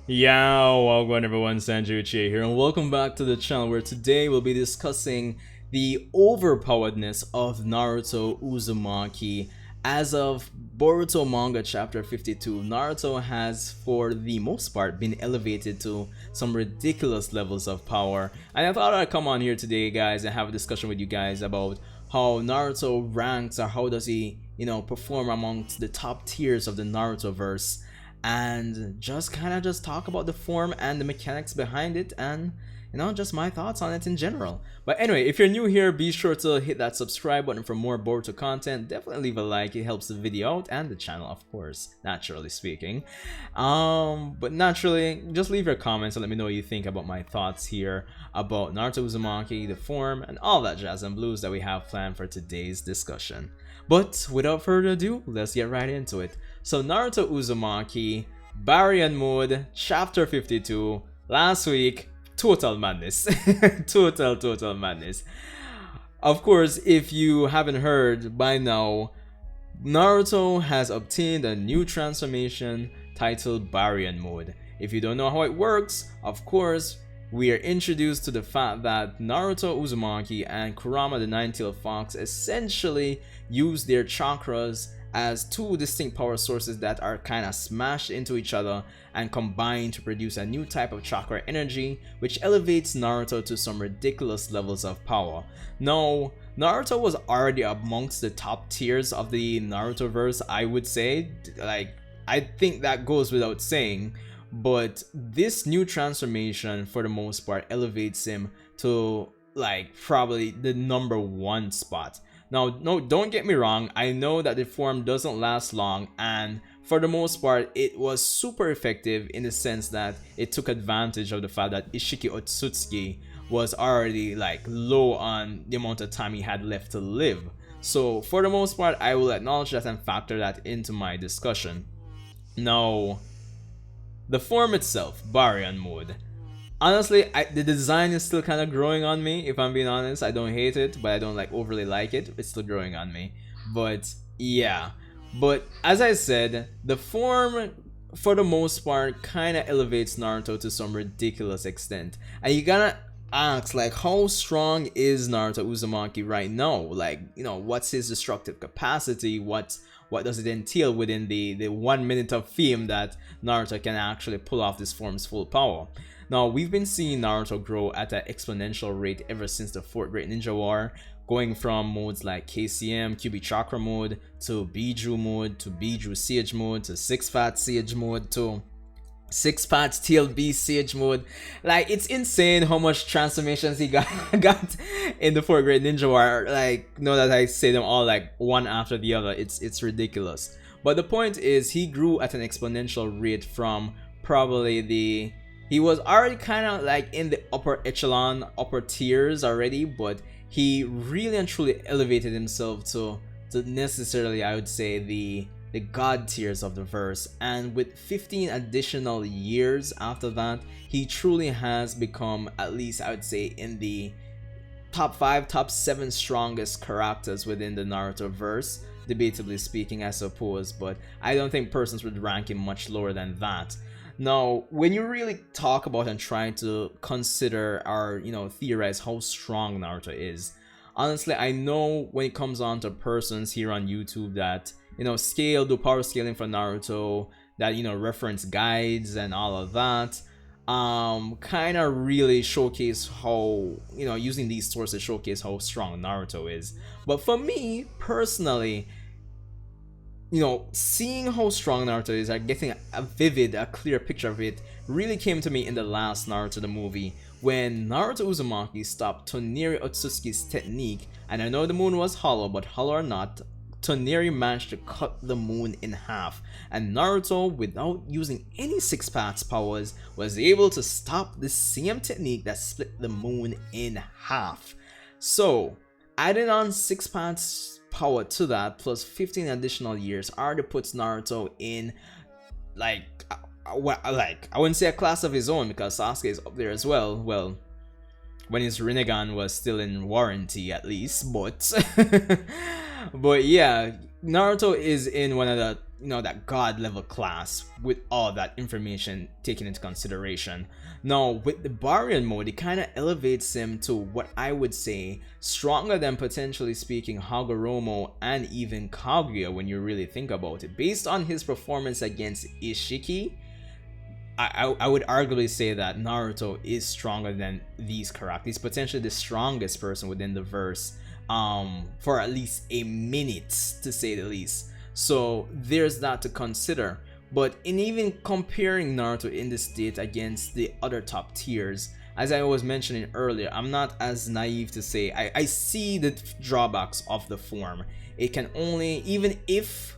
Yo, welcome everyone, Sanjuichi here, and welcome back to the channel where today we'll be discussing the overpoweredness of Naruto Uzumaki. As of Boruto Manga chapter 52, Naruto has, for the most part, been elevated to some ridiculous levels of power. And I thought I'd come on here today, guys, and have a discussion with you guys about how Naruto ranks, or how does he, perform amongst the top tiers of the Naruto verse, and just just talk about the form and the mechanics behind it, and just my thoughts on it in general. But anyway, if you're new here, be sure to hit that subscribe button for more Boruto content. Definitely leave a like, it helps the video out and the channel, of course, naturally speaking. But naturally, just leave your comments and let me know what you think about my thoughts here about Naruto Uzumaki, the form, and all that jazz and blues that we have planned for today's discussion. But without further ado, let's get right into it. So Naruto Uzumaki, Baryon mode, chapter 52, last week, total madness. total madness. Of course, if you haven't heard by now, Naruto has obtained a new transformation titled Baryon mode. If you don't know how it works, of course, we are introduced to the fact that Naruto Uzumaki and Kurama the Nine-Tailed Fox essentially use their chakras as two distinct power sources that are kind of smashed into each other and combined to produce a new type of chakra energy, which elevates Naruto to some ridiculous levels of power. Now, Naruto was already amongst the top tiers of the Naruto verse, I would say. I think that goes without saying. But this new transformation, for the most part, elevates him to probably the #1 spot. Now, no, don't get me wrong, I know that the form doesn't last long, and for the most part it was super effective in the sense that it took advantage of the fact that Ishiki Otsutsuki was already low on the amount of time he had left to live. So for the most part, I will acknowledge that and factor that into my discussion. Now, the form itself, Baryon mode. Honestly, the design is still kind of growing on me, if I'm being honest. I don't hate it, but I don't overly like it. It's still growing on me. But yeah. But as I said, the form, for the most part, kind of elevates Naruto to some ridiculous extent. And you gotta ask, how strong is Naruto Uzumaki right now? What's his destructive capacity? What does it entail within the 1 minute of fame that Naruto can actually pull off this form's full power? Now, we've been seeing Naruto grow at an exponential rate ever since the 4th Great Ninja War, going from modes like KCM, QB Chakra mode, to Biju mode, to Biju Siege mode, to 6-Path Siege mode, to 6-Path TLB Siege mode. It's insane how much transformations he got in the 4th Great Ninja War. Know that I say them all one after the other. It's ridiculous. But the point is, he grew at an exponential rate from probably he was already kind of in the upper echelon, upper tiers already, but he really and truly elevated himself to necessarily, I would say, the god tiers of the verse. And with 15 additional years after that, he truly has become, at least I would say, in the top 5, top 7 strongest characters within the Naruto verse, debatably speaking, I suppose, but I don't think persons would rank him much lower than that. Now, when you really talk about and try to consider or theorize how strong Naruto is, honestly, I know when it comes on to persons here on YouTube that do power scaling for Naruto, that reference guides and all of that, kind of really showcase how using these sources showcase how strong Naruto is. But for me personally, seeing how strong Naruto is, getting a clear picture of it, really came to me in the last Naruto the movie, when Naruto Uzumaki stopped Toneri Otsutsuki's technique. And I know the moon was hollow, but hollow or not, Toneri managed to cut the moon in half, and Naruto, without using any 6-Paths powers, was able to stop the same technique that split the moon in half. So, adding on 6-Paths power to that, plus 15 additional years, already puts Naruto in I wouldn't say a class of his own, because Sasuke is up there as well. Well, when his Rinnegan was still in warranty, at least, but but yeah, Naruto is in one of the that god level class with all that information taken into consideration. Now with the Baryon mode, it kind of elevates him to what I would say stronger than, potentially speaking, Hagoromo and even Kaguya when you really think about it. Based on his performance against Ishiki, I would arguably say that Naruto is stronger than these characters. He's potentially the strongest person within the verse, for at least a minute, to say the least. So there's that to consider. But in even comparing Naruto in this state against the other top tiers, as I was mentioning earlier, I'm not as naive to say I see the drawbacks of the form. It can only, even if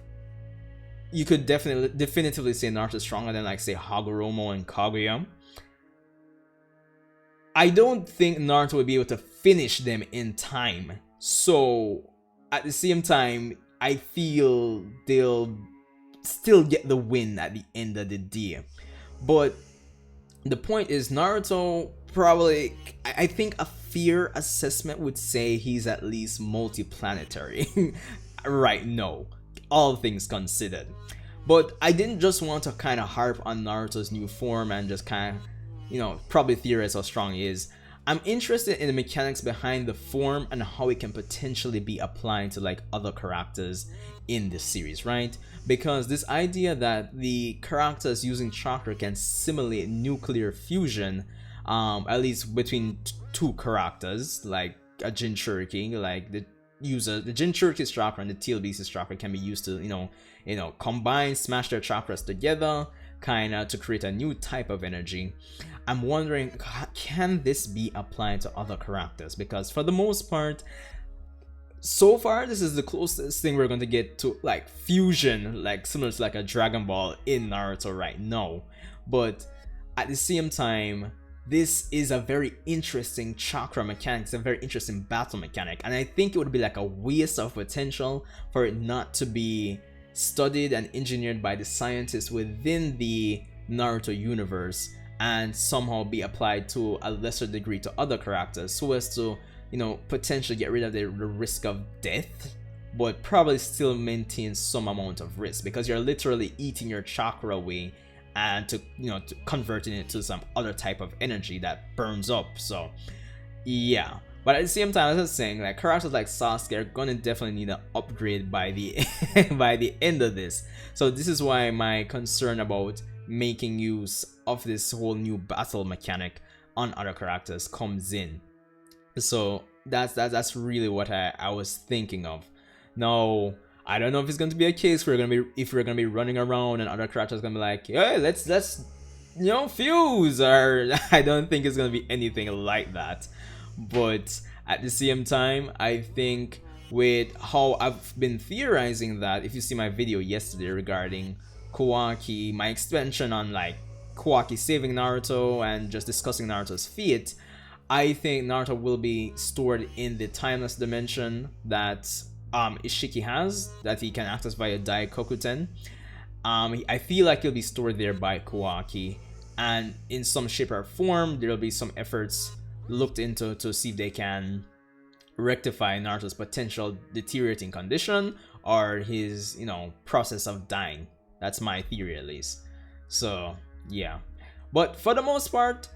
you could definitively say Naruto is stronger than, like, say, Hagoromo and Kaguya, I don't think Naruto would be able to finish them in time. So at the same time, I feel they'll still get the win at the end of the day. But the point is, Naruto probably, I think a fair assessment would say he's at least multiplanetary. Right, no, all things considered. But I didn't just want to kind of harp on Naruto's new form and just kind of, probably theorize how strong he is. I'm interested in the mechanics behind the form and how it can potentially be applied to, like, other characters in this series, right? Because this idea that the characters using chakra can simulate nuclear fusion, at least between two characters, like a Jinchuriki, like the Jinchuriki's chakra and the TLBC's chakra can be used to, combine, smash their chakras together, kind of to create a new type of energy. I'm wondering, can this be applied to other characters? Because for the most part, so far, this is the closest thing we're going to get to, like, fusion, like similar to like a Dragon Ball in Naruto right now. But at the same time, this is a very interesting chakra mechanic. It's a very interesting battle mechanic, and I think it would be like a waste of potential for it not to be studied and engineered by the scientists within the Naruto universe and somehow be applied to a lesser degree to other characters, so as to, potentially get rid of the risk of death, but probably still maintain some amount of risk, because you're literally eating your chakra away and to converting it to some other type of energy that burns up. So yeah, but at the same time, as I was saying, like, characters like Sasuke are gonna definitely need an upgrade by the by the end of this. So this is why my concern about making use of this whole new battle mechanic on other characters comes in. So that's really what I was thinking of. Now, I don't know if it's going to be a case where we're gonna be running around and other characters gonna be like, hey, let's fuse, or I don't think it's gonna be anything like that. But at the same time, I think with how I've been theorizing that, if you see my video yesterday regarding Kawaki, my expansion on, like, Kawaki saving Naruto and just discussing Naruto's fate, I think Naruto will be stored in the timeless dimension that Ishiki has, that he can access via Daikokuten. I feel like he'll be stored there by Kawaki, and in some shape or form there'll be some efforts looked into to see if they can rectify Naruto's potential deteriorating condition or his process of dying. That's my theory, at least. So yeah, but for the most part,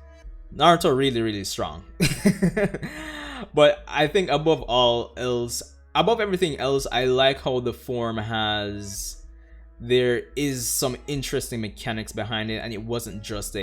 Naruto really strong. But I think above everything else, I like how the form there is some interesting mechanics behind it, and it wasn't just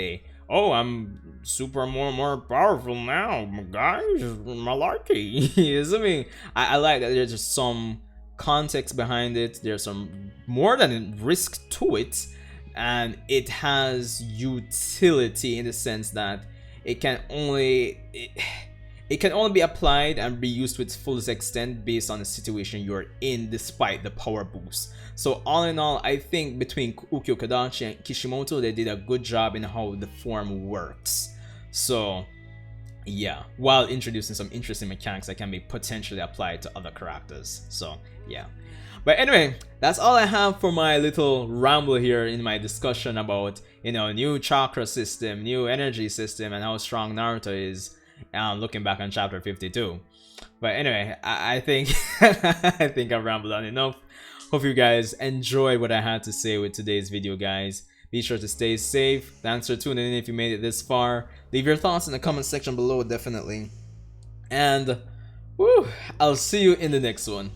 I'm super more powerful now, guys, malarkey. I like that there's just some context behind it. There's some more than risk to it, and it has utility in the sense that it can only be applied and be used to its fullest extent based on the situation you're in, despite the power boost. So all in all, I think between Ukyo Kadachi and Kishimoto, they did a good job in how the form works. So yeah, while introducing some interesting mechanics that can be potentially applied to other characters. So yeah. But anyway, that's all I have for my little ramble here in my discussion about, new chakra system, new energy system, and how strong Naruto is, looking back on chapter 52. But anyway, I think I think I've rambled on enough Hope you guys enjoyed what I had to say with today's video, guys. Be sure to stay safe. Thanks for tuning in if you made it this far. Leave your thoughts in the comment section below, definitely. And woo, I'll see you in the next one.